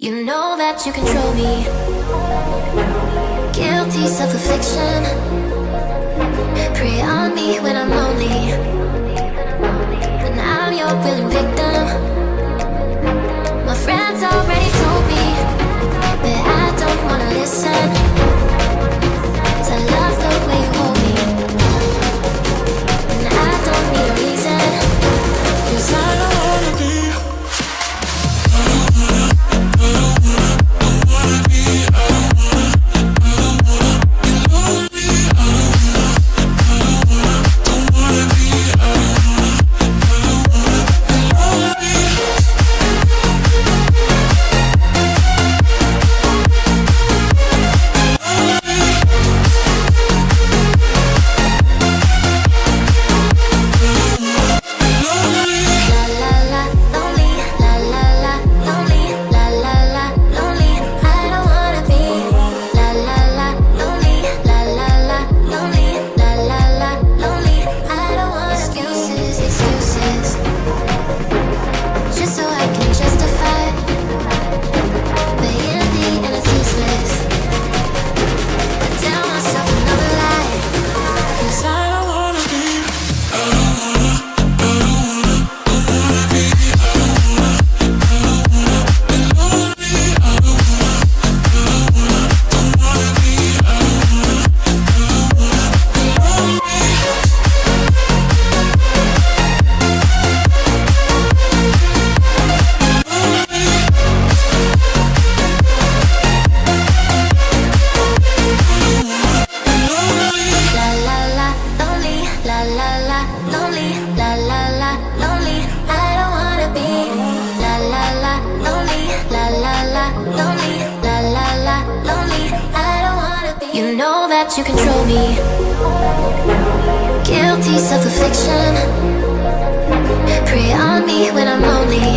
You know that you control me. Guilty self-affliction. Prey on me when I'm lonely, and I'm your willing victim. My friends already told me that I don't wanna listen, 'cause I love the way you hold me, and I don't need a reason, 'cause I don't wanna be. You know that you control me. Guilty self-affliction. Prey on me when I'm lonely,